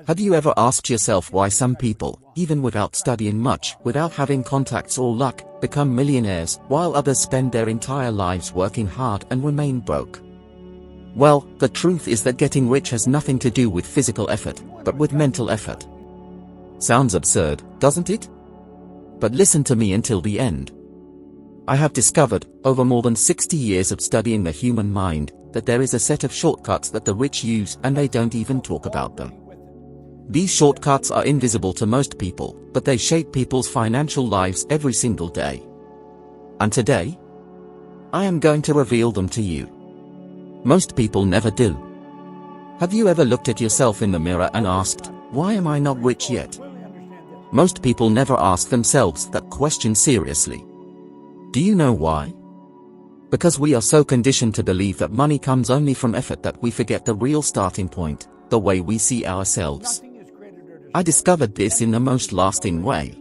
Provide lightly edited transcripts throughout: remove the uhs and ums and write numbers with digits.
Have you ever asked yourself why some people, even without studying much, without having contacts or luck, become millionaires, while others spend their entire lives working hard and remain broke? Well, the truth is that getting rich has nothing to do with physical effort, but with mental effort. Sounds absurd, doesn't it? But listen to me until the end. I have discovered, over more than 60 years of studying the human mind, that there is a set of shortcuts that the rich use and they don't even talk about them. These shortcuts are invisible to most people, but they shape people's financial lives every single day. And today, I am going to reveal them to you. Most people never do. Have you ever looked at yourself in the mirror and asked, why am I not rich yet? Most people never ask themselves that question seriously. Do you know why? Because we are so conditioned to believe that money comes only from effort that we forget the real starting point, the way we see ourselves. I discovered this in the most lasting way.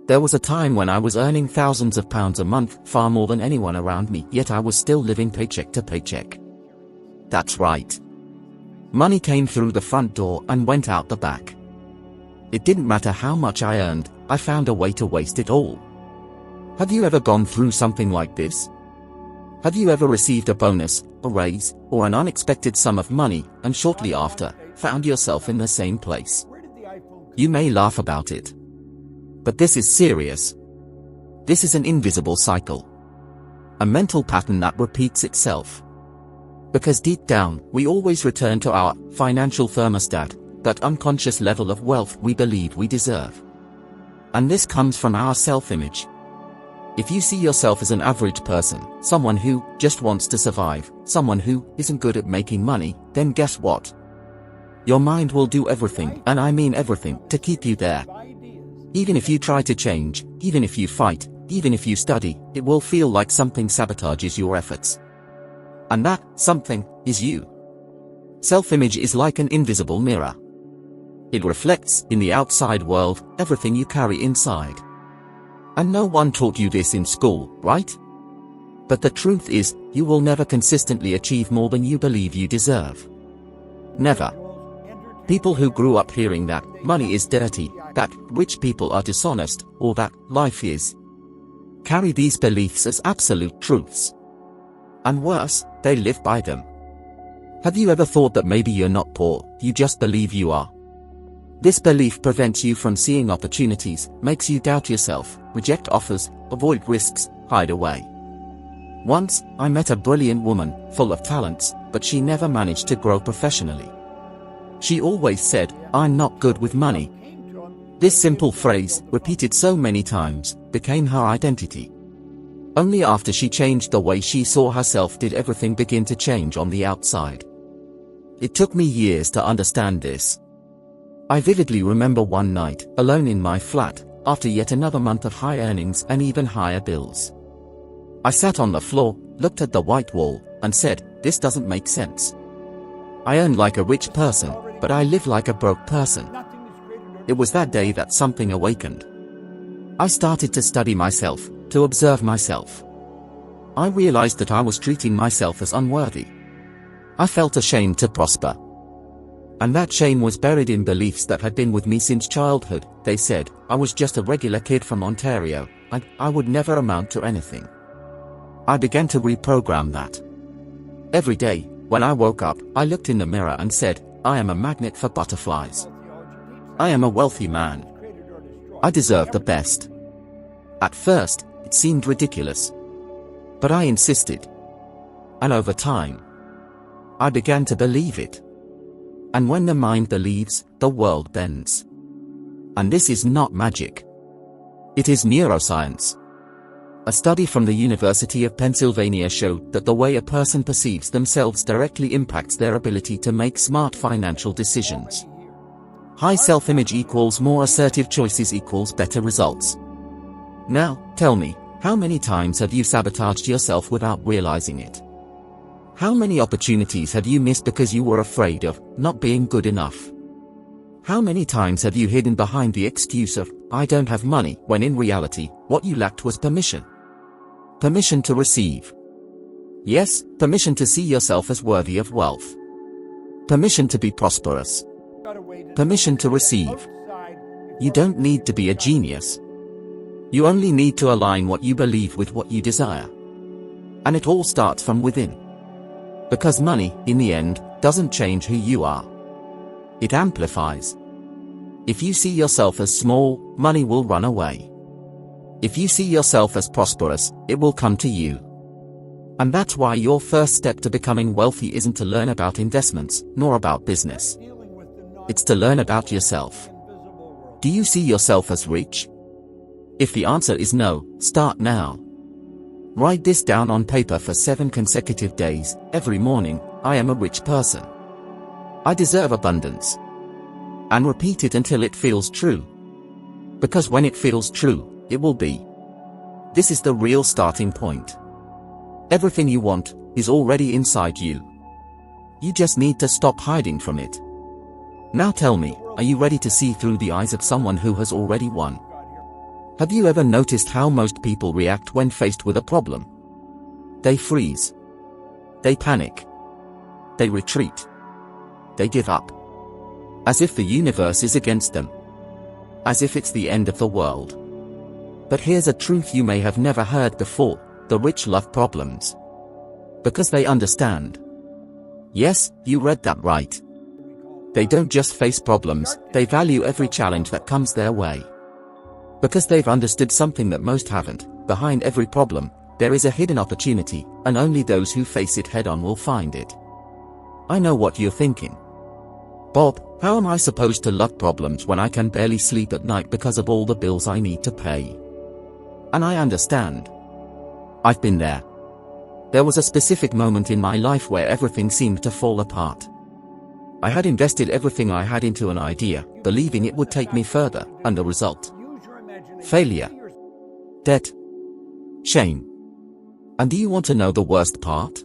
There was a time when I was earning thousands of pounds a month, far more than anyone around me, yet I was still living paycheck to paycheck. That's right. Money came through the front door and went out the back. It didn't matter how much I earned, I found a way to waste it all. Have you ever gone through something like this? Have you ever received a bonus, a raise, or an unexpected sum of money, and shortly after, found yourself in the same place? You may laugh about it. But this is serious. This is an invisible cycle. A mental pattern that repeats itself. Because deep down, we always return to our financial thermostat, that unconscious level of wealth we believe we deserve. And this comes from our self-image. If you see yourself as an average person, someone who just wants to survive, someone who isn't good at making money, then guess what? Your mind will do everything, and I mean everything, to keep you there. Even if you try to change, even if you fight, even if you study, it will feel like something sabotages your efforts. And that something is you. Self-image is like an invisible mirror. It reflects, in the outside world, everything you carry inside. And no one taught you this in school, right? But the truth is, you will never consistently achieve more than you believe you deserve. Never. People who grew up hearing that money is dirty, that rich people are dishonest, or that life is, carry these beliefs as absolute truths. And worse, they live by them. Have you ever thought that maybe you're not poor, you just believe you are? This belief prevents you from seeing opportunities, makes you doubt yourself, reject offers, avoid risks, hide away. Once, I met a brilliant woman, full of talents, but she never managed to grow professionally. She always said, "I'm not good with money." This simple phrase, repeated so many times, became her identity. Only after she changed the way she saw herself did everything begin to change on the outside. It took me years to understand this. I vividly remember one night, alone in my flat, after yet another month of high earnings and even higher bills. I sat on the floor, looked at the white wall, and said, "This doesn't make sense. I earn like a rich person, but I live like a broke person." It was that day that something awakened. I started to study myself, to observe myself. I realized that I was treating myself as unworthy. I felt ashamed to prosper. And that shame was buried in beliefs that had been with me since childhood. They said, I was just a regular kid from Ontario, and I would never amount to anything. I began to reprogram that. Every day, when I woke up, I looked in the mirror and said, I am a magnet for butterflies. I am a wealthy man. I deserve the best. At first, it seemed ridiculous. But I insisted. And over time, I began to believe it. And when the mind believes, the world bends. And this is not magic. It is neuroscience. A study from the University of Pennsylvania showed that the way a person perceives themselves directly impacts their ability to make smart financial decisions. High self-image equals more assertive choices equals better results. Now, tell me, how many times have you sabotaged yourself without realizing it? How many opportunities have you missed because you were afraid of not being good enough? How many times have you hidden behind the excuse of, I don't have money, when in reality, what you lacked was permission? Permission to receive. Yes, permission to see yourself as worthy of wealth. Permission to be prosperous. Permission to receive. You don't need to be a genius. You only need to align what you believe with what you desire. And it all starts from within. Because money, in the end, doesn't change who you are. It amplifies. If you see yourself as small, money will run away. If you see yourself as prosperous, it will come to you. And that's why your first step to becoming wealthy isn't to learn about investments, nor about business. It's to learn about yourself. Do you see yourself as rich? If the answer is no, start now. Write this down on paper for 7 consecutive days. Every morning, I am a rich person. I deserve abundance. And repeat it until it feels true. Because when it feels true, it will be. This is the real starting point. Everything you want is already inside you. You just need to stop hiding from it. Now tell me, are you ready to see through the eyes of someone who has already won? Have you ever noticed how most people react when faced with a problem? They freeze. They panic. They retreat. They give up. As if the universe is against them. As if it's the end of the world. But here's a truth you may have never heard before: the rich love problems. Because they understand. Yes, you read that right. They don't just face problems, they value every challenge that comes their way. Because they've understood something that most haven't: behind every problem, there is a hidden opportunity, and only those who face it head-on will find it. I know what you're thinking. Bob, how am I supposed to love problems when I can barely sleep at night because of all the bills I need to pay? And I understand. I've been there. There was a specific moment in my life where everything seemed to fall apart. I had invested everything I had into an idea, believing it would take me further, and the result? Failure. Debt. Shame. And do you want to know the worst part?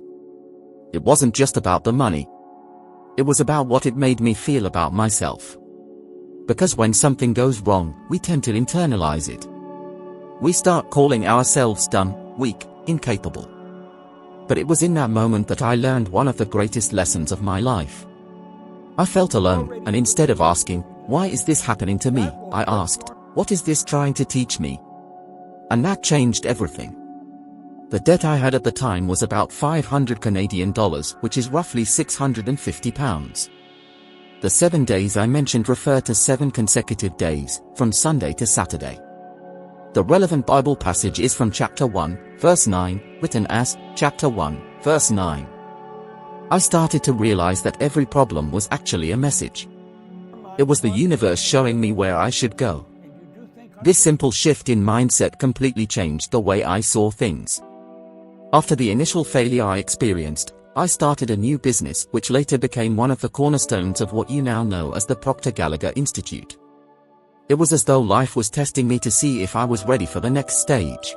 It wasn't just about the money. It was about what it made me feel about myself. Because when something goes wrong, we tend to internalize it. We start calling ourselves dumb, weak, incapable. But it was in that moment that I learned one of the greatest lessons of my life. I felt alone, and instead of asking, "Why is this happening to me?" I asked, "What is this trying to teach me?" And that changed everything. The debt I had at the time was about 500 Canadian dollars, which is roughly £650. The 7 days I mentioned refer to 7 consecutive days, from Sunday to Saturday. The relevant Bible passage is from chapter 1, verse 9, written as, chapter 1, verse 9. I started to realize that every problem was actually a message. It was the universe showing me where I should go. This simple shift in mindset completely changed the way I saw things. After the initial failure I experienced, I started a new business which later became one of the cornerstones of what you now know as the Proctor Institute. It was as though life was testing me to see if I was ready for the next stage.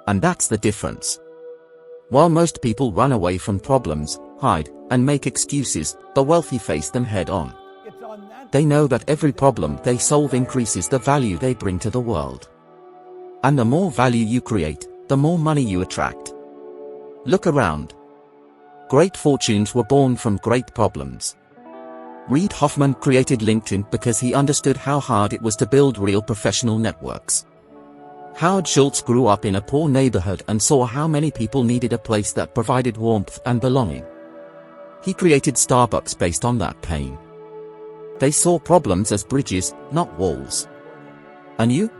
And that's the difference. While most people run away from problems, hide, and make excuses, the wealthy face them head-on. They know that every problem they solve increases the value they bring to the world. And the more value you create, the more money you attract. Look around. Great fortunes were born from great problems. Reid Hoffman created LinkedIn because he understood how hard it was to build real professional networks. Howard Schultz grew up in a poor neighborhood and saw how many people needed a place that provided warmth and belonging. He created Starbucks based on that pain. They saw problems as bridges, not walls. And you?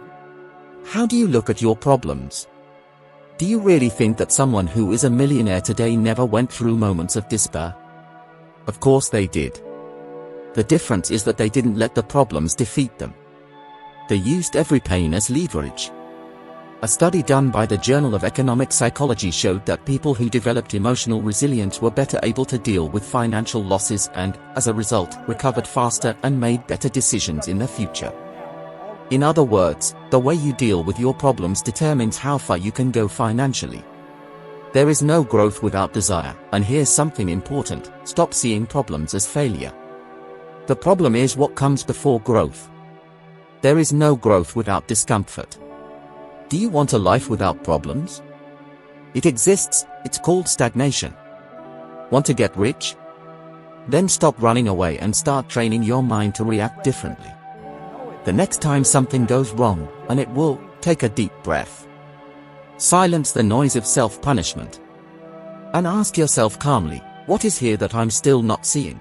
How do you look at your problems? Do you really think that someone who is a millionaire today never went through moments of despair? Of course they did. The difference is that they didn't let the problems defeat them. They used every pain as leverage. A study done by the Journal of Economic Psychology showed that people who developed emotional resilience were better able to deal with financial losses and, as a result, recovered faster and made better decisions in the future. In other words, the way you deal with your problems determines how far you can go financially. There is no growth without desire, and here's something important: stop seeing problems as failure. The problem is what comes before growth. There is no growth without discomfort. Do you want a life without problems? It exists, it's called stagnation. Want to get rich? Then stop running away and start training your mind to react differently. The next time something goes wrong, and it will, take a deep breath. Silence the noise of self-punishment. And ask yourself calmly, what is here that I'm still not seeing?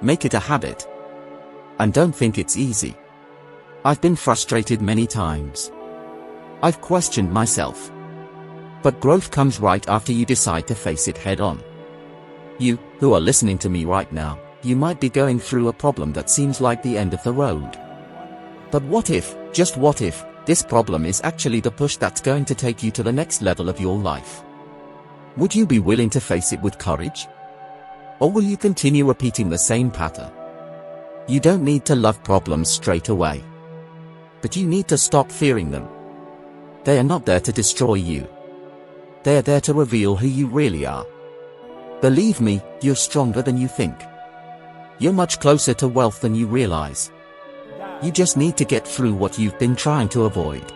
Make it a habit. And don't think it's easy. I've been frustrated many times. I've questioned myself. But growth comes right after you decide to face it head on. You, who are listening to me right now, you might be going through a problem that seems like the end of the road. But what if, just what if, this problem is actually the push that's going to take you to the next level of your life? Would you be willing to face it with courage? Or will you continue repeating the same pattern? You don't need to love problems straight away. But you need to stop fearing them. They are not there to destroy you. They are there to reveal who you really are. Believe me, you're stronger than you think. You're much closer to wealth than you realize. You just need to get through what you've been trying to avoid.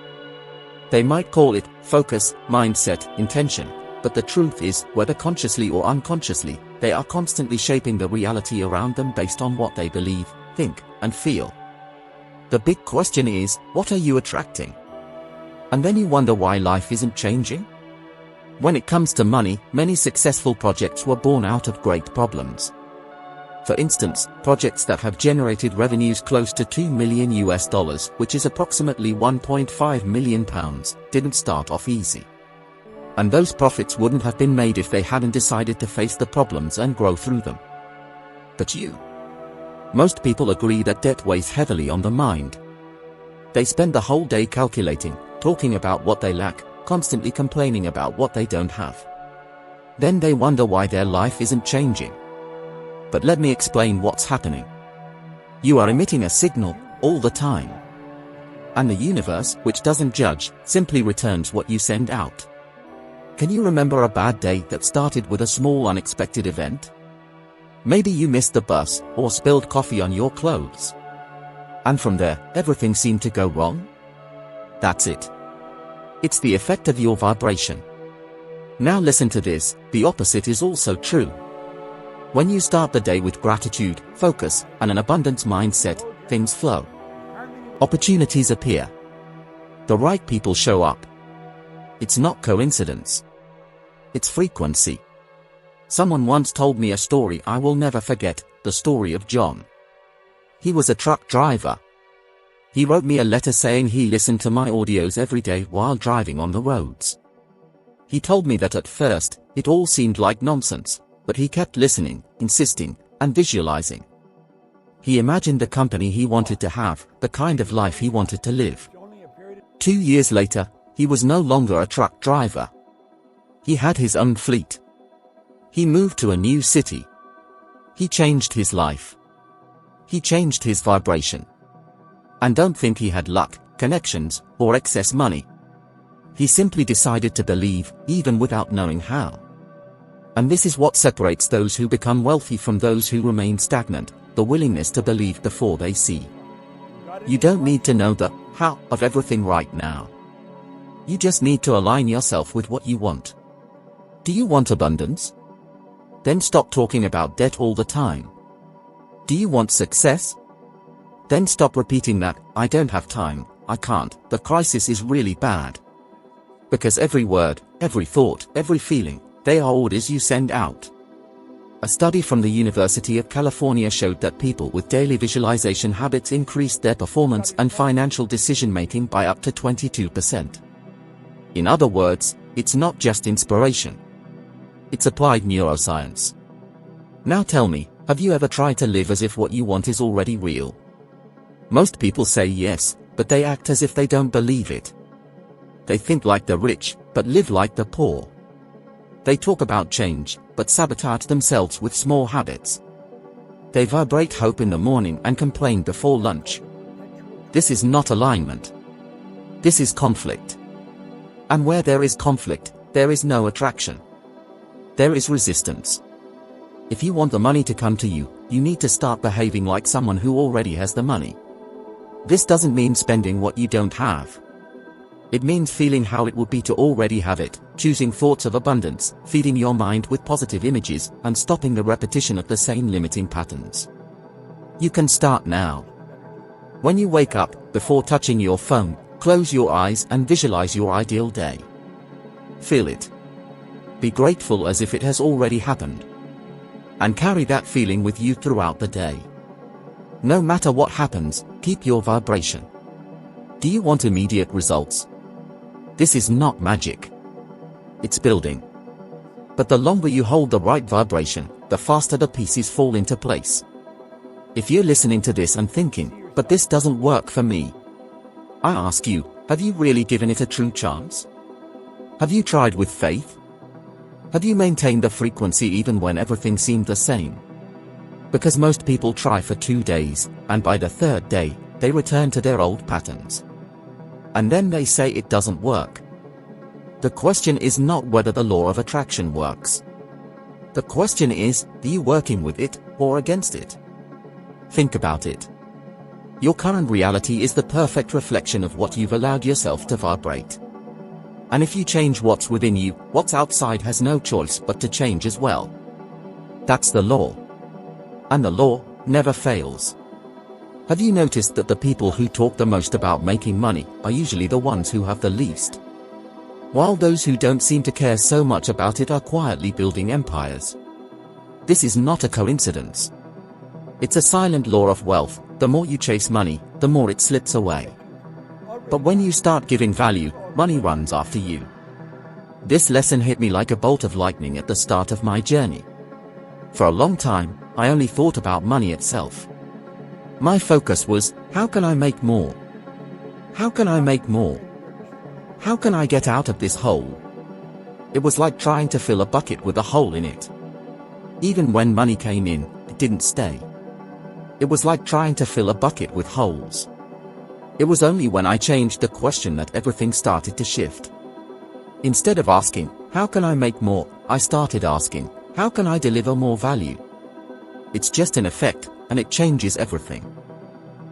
They might call it focus, mindset, intention, but the truth is, whether consciously or unconsciously, they are constantly shaping the reality around them based on what they believe, think, and feel. The big question is, what are you attracting? And then you wonder why life isn't changing? When it comes to money, many successful projects were born out of great problems. For instance, projects that have generated revenues close to $2 million, which is approximately £1.5 million, didn't start off easy. And those profits wouldn't have been made if they hadn't decided to face the problems and grow through them. But you? Most people agree that debt weighs heavily on the mind. They spend the whole day calculating, talking about what they lack, constantly complaining about what they don't have. Then they wonder why their life isn't changing. But let me explain what's happening. You are emitting a signal, all the time. And the universe, which doesn't judge, simply returns what you send out. Can you remember a bad day that started with a small unexpected event? Maybe you missed the bus, or spilled coffee on your clothes. And from there, everything seemed to go wrong? That's it. It's the effect of your vibration. Now listen to this, the opposite is also true. When you start the day with gratitude, focus, and an abundance mindset, things flow. Opportunities appear. The right people show up. It's not coincidence. It's frequency. Someone once told me a story I will never forget, the story of John. He was a truck driver. He wrote me a letter saying he listened to my audios every day while driving on the roads. He told me that at first, it all seemed like nonsense, but he kept listening, insisting, and visualizing. He imagined the company he wanted to have, the kind of life he wanted to live. 2 years later, he was no longer a truck driver. He had his own fleet. He moved to a new city. He changed his life. He changed his vibration. And don't think he had luck, connections, or excess money. He simply decided to believe, even without knowing how. And this is what separates those who become wealthy from those who remain stagnant, the willingness to believe before they see. You don't need to know the how of everything right now. You just need to align yourself with what you want. Do you want abundance? Then stop talking about debt all the time. Do you want success? Then stop repeating that, I don't have time, I can't, the crisis is really bad. Because every word, every thought, every feeling, they are orders you send out. A study from the University of California showed that people with daily visualization habits increased their performance and financial decision-making by up to 22%. In other words, it's not just inspiration. It's applied neuroscience. Now tell me, have you ever tried to live as if what you want is already real? Most people say yes, but they act as if they don't believe it. They think like the rich, but live like the poor. They talk about change, but sabotage themselves with small habits. They vibrate hope in the morning and complain before lunch. This is not alignment. This is conflict. And where there is conflict, there is no attraction. There is resistance. If you want the money to come to you, you need to start behaving like someone who already has the money. This doesn't mean spending what you don't have. It means feeling how it would be to already have it, choosing thoughts of abundance, feeding your mind with positive images, and stopping the repetition of the same limiting patterns. You can start now. When you wake up, before touching your phone, close your eyes and visualize your ideal day. Feel it. Be grateful as if it has already happened. And carry that feeling with you throughout the day. No matter what happens, keep your vibration. Do you want immediate results? This is not magic. It's building. But the longer you hold the right vibration, the faster the pieces fall into place. If you're listening to this and thinking, but this doesn't work for me, I ask you, have you really given it a true chance? Have you tried with faith? Have you maintained the frequency even when everything seemed the same? Because most people try for 2 days, and by the 3rd day, they return to their old patterns. And then they say it doesn't work. The question is not whether the law of attraction works. The question is, are you working with it, or against it? Think about it. Your current reality is the perfect reflection of what you've allowed yourself to vibrate. And if you change what's within you, what's outside has no choice but to change as well. That's the law. And the law never fails. Have you noticed that the people who talk the most about making money are usually the ones who have the least? While those who don't seem to care so much about it are quietly building empires. This is not a coincidence. It's a silent law of wealth. The more you chase money, the more it slips away. But when you start giving value, money runs after you. This lesson hit me like a bolt of lightning at the start of my journey. For a long time, I only thought about money itself. My focus was, how can I make more? How can I make more? How can I get out of this hole? It was like trying to fill a bucket with a hole in it. Even when money came in, it didn't stay. It was like trying to fill a bucket with holes. It was only when I changed the question that everything started to shift. Instead of asking, how can I make more, I started asking, how can I deliver more value? It's just an effect, and it changes everything.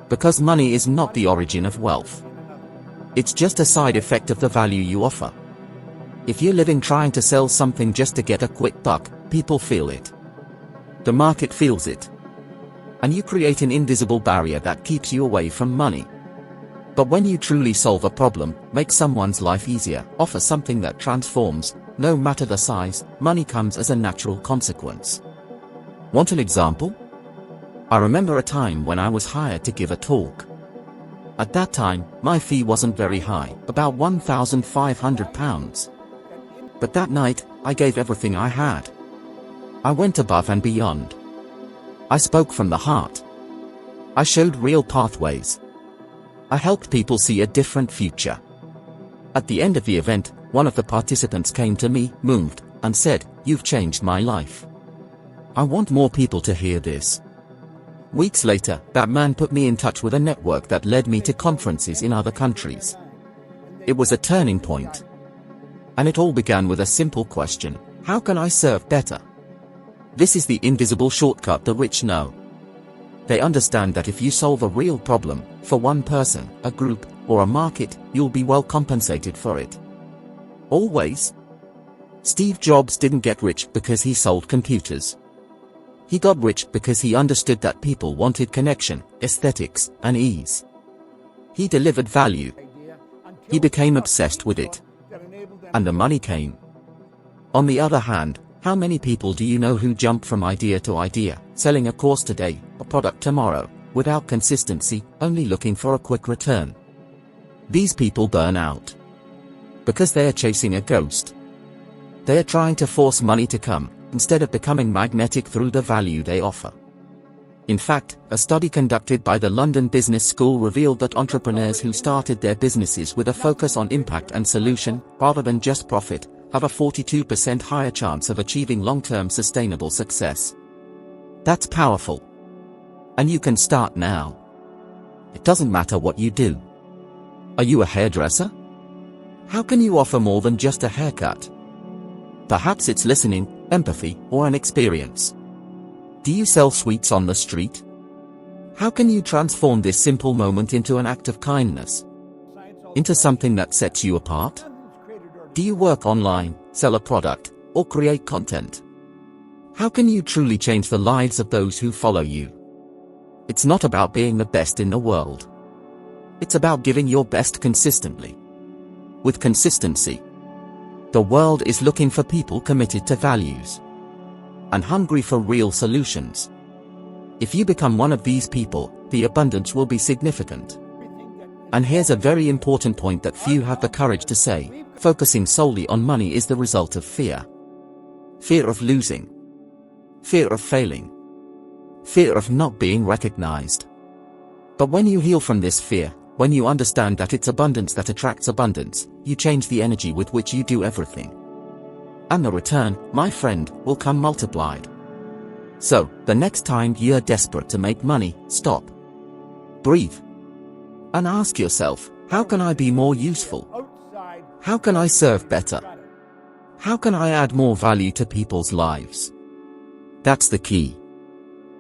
Because money is not the origin of wealth. It's just a side effect of the value you offer. If you're living trying to sell something just to get a quick buck, people feel it. The market feels it. And you create an invisible barrier that keeps you away from money. But when you truly solve a problem, make someone's life easier, offer something that transforms, no matter the size, money comes as a natural consequence. Want an example? I remember a time when I was hired to give a talk. At that time, my fee wasn't very high, about £1,500. But that night, I gave everything I had. I went above and beyond. I spoke from the heart. I showed real pathways. I helped people see a different future. At the end of the event, one of the participants came to me, moved, and said, "You've changed my life. I want more people to hear this." Weeks later, that man put me in touch with a network that led me to conferences in other countries. It was a turning point. And it all began with a simple question: how can I serve better? This is the invisible shortcut the rich know. They understand that if you solve a real problem, for one person, a group, or a market, you'll be well compensated for it. Always. Steve Jobs didn't get rich because he sold computers. He got rich because he understood that people wanted connection, aesthetics, and ease. He delivered value. He became obsessed with it. And the money came. On the other hand, how many people do you know who jump from idea to idea, selling a course today, a product tomorrow, without consistency, only looking for a quick return? These people burn out. Because they are chasing a ghost. They are trying to force money to come, instead of becoming magnetic through the value they offer. In fact, a study conducted by the London Business School revealed that entrepreneurs who started their businesses with a focus on impact and solution, rather than just profit, have a 42% higher chance of achieving long-term sustainable success. That's powerful. And you can start now. It doesn't matter what you do. Are you a hairdresser? How can you offer more than just a haircut? Perhaps it's listening, empathy, or an experience. Do you sell sweets on the street? How can you transform this simple moment into an act of kindness? into something that sets you apart? Do you work online, sell a product, or create content? How can you truly change the lives of those who follow you? It's not about being the best in the world. It's about giving your best consistently. With consistency, the world is looking for people committed to values and hungry for real solutions. If you become one of these people, the abundance will be significant. And here's a very important point that few have the courage to say: focusing solely on money is the result of fear. Fear of losing. Fear of failing. Fear of not being recognized. But when you heal from this fear, when you understand that it's abundance that attracts abundance, you change the energy with which you do everything. And the return, my friend, will come multiplied. So, the next time you're desperate to make money, stop. Breathe. And ask yourself, how can I be more useful? How can I serve better? How can I add more value to people's lives? That's the key.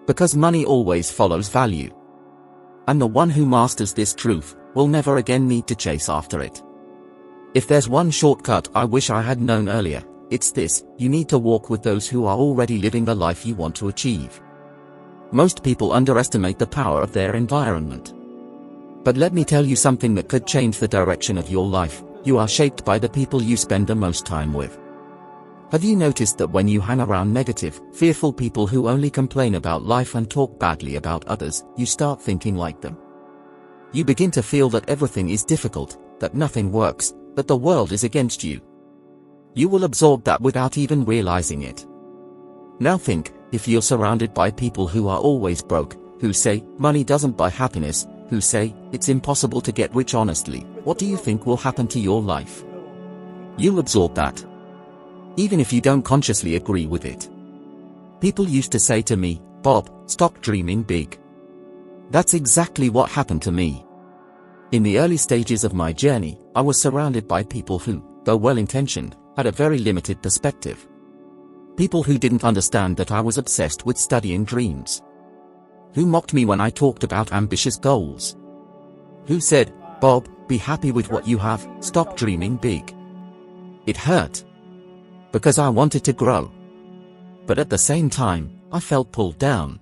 Because money always follows value. And the one who masters this truth will never again need to chase after it. If there's one shortcut I wish I had known earlier, it's this: you need to walk with those who are already living the life you want to achieve. Most people underestimate the power of their environment. But let me tell you something that could change the direction of your life: you are shaped by the people you spend the most time with. Have you noticed that when you hang around negative, fearful people who only complain about life and talk badly about others, you start thinking like them? You begin to feel that everything is difficult, that nothing works, that the world is against you. You will absorb that without even realizing it. Now think, if you're surrounded by people who are always broke, who say, money doesn't buy happiness, who say, it's impossible to get rich honestly, what do you think will happen to your life? You'll absorb that, even if you don't consciously agree with it. People used to say to me, Bob, stop dreaming big. That's exactly what happened to me. In the early stages of my journey, I was surrounded by people who, though well-intentioned, had a very limited perspective. People who didn't understand that I was obsessed with studying dreams. Who mocked me when I talked about ambitious goals. Who said, Bob, be happy with what you have, stop dreaming big. It hurt. Because I wanted to grow. But at the same time, I felt pulled down.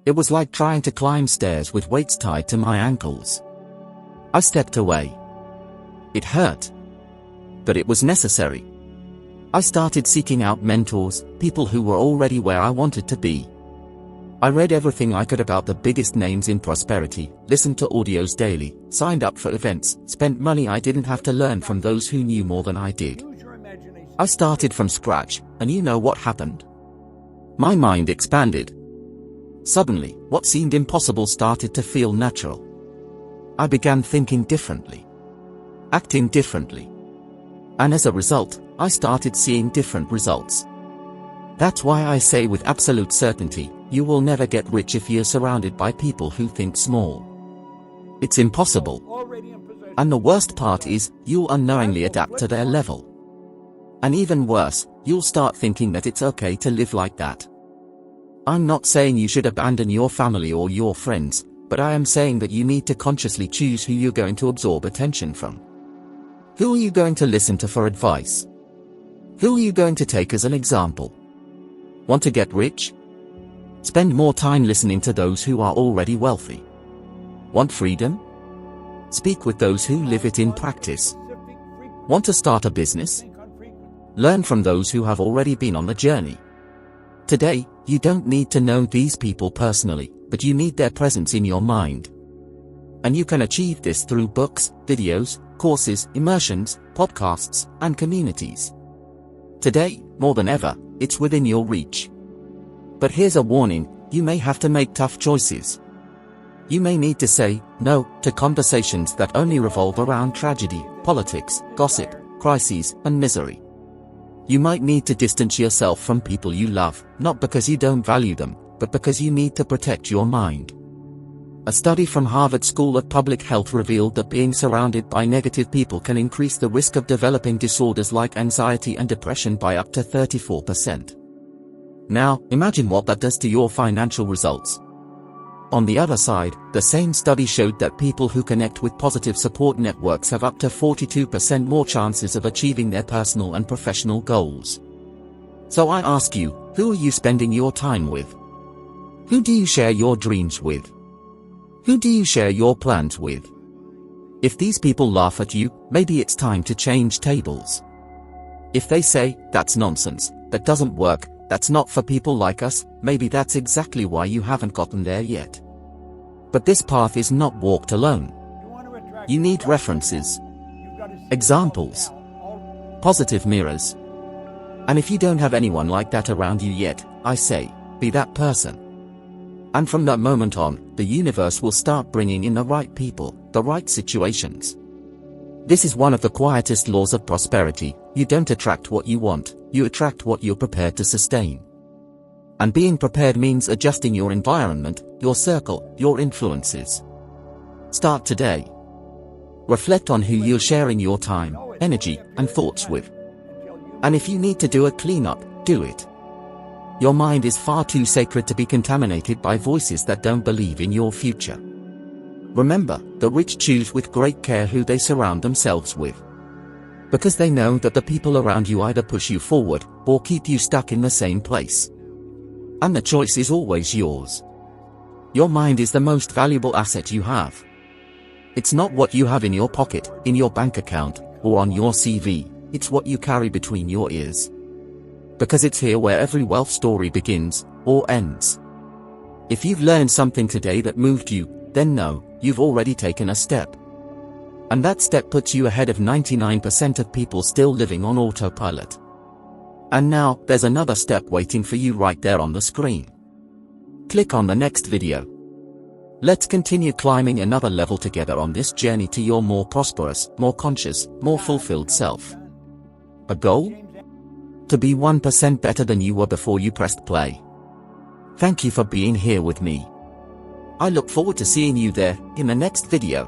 It was like trying to climb stairs with weights tied to my ankles. I stepped away. It hurt. But it was necessary. I started seeking out mentors, people who were already where I wanted to be. I read everything I could about the biggest names in prosperity, listened to audios daily, signed up for events, spent money I didn't have to learn from those who knew more than I did. I started from scratch, and you know what happened? My mind expanded. Suddenly, what seemed impossible started to feel natural. I began thinking differently, acting differently. And as a result, I started seeing different results. That's why I say with absolute certainty, you will never get rich if you're surrounded by people who think small. It's impossible. And the worst part is, you'll unknowingly adapt to their level. And even worse, you'll start thinking that it's okay to live like that. I'm not saying you should abandon your family or your friends, but I am saying that you need to consciously choose who you're going to absorb attention from. Who are you going to listen to for advice? Who are you going to take as an example? Want to get rich? Spend more time listening to those who are already wealthy. Want freedom? Speak with those who live it in practice. Want to start a business? Learn from those who have already been on the journey. Today, you don't need to know these people personally, but you need their presence in your mind. And you can achieve this through books, videos, courses, immersions, podcasts, and communities. Today, more than ever, it's within your reach. But here's a warning, you may have to make tough choices. You may need to say no to conversations that only revolve around tragedy, politics, gossip, crises, and misery. You might need to distance yourself from people you love, not because you don't value them, but because you need to protect your mind. A study from Harvard School of Public Health revealed that being surrounded by negative people can increase the risk of developing disorders like anxiety and depression by up to 34%. Now, imagine what that does to your financial results. On the other side, the same study showed that people who connect with positive support networks have up to 42% more chances of achieving their personal and professional goals. So I ask you, who are you spending your time with? Who do you share your dreams with? Who do you share your plans with? If these people laugh at you, maybe it's time to change tables. If they say, "That's nonsense, that doesn't work, that's not for people like us," maybe that's exactly why you haven't gotten there yet. But this path is not walked alone. You need references, examples, positive mirrors. And if you don't have anyone like that around you yet, I say, be that person. And from that moment on, the universe will start bringing in the right people, the right situations. This is one of the quietest laws of prosperity. You don't attract what you want, you attract what you're prepared to sustain. And being prepared means adjusting your environment, your circle, your influences. Start today. Reflect on who you're sharing your time, energy, and thoughts with. And if you need to do a cleanup, do it. Your mind is far too sacred to be contaminated by voices that don't believe in your future. Remember, the rich choose with great care who they surround themselves with. Because they know that the people around you either push you forward, or keep you stuck in the same place. And the choice is always yours. Your mind is the most valuable asset you have. It's not what you have in your pocket, in your bank account, or on your CV, it's what you carry between your ears. Because it's here where every wealth story begins, or ends. If you've learned something today that moved you, then know, you've already taken a step. And that step puts you ahead of 99% of people still living on autopilot. And now, there's another step waiting for you right there on the screen. Click on the next video. Let's continue climbing another level together on this journey to your more prosperous, more conscious, more fulfilled self. A goal? To be 1% better than you were before you pressed play. Thank you for being here with me. I look forward to seeing you there, in the next video.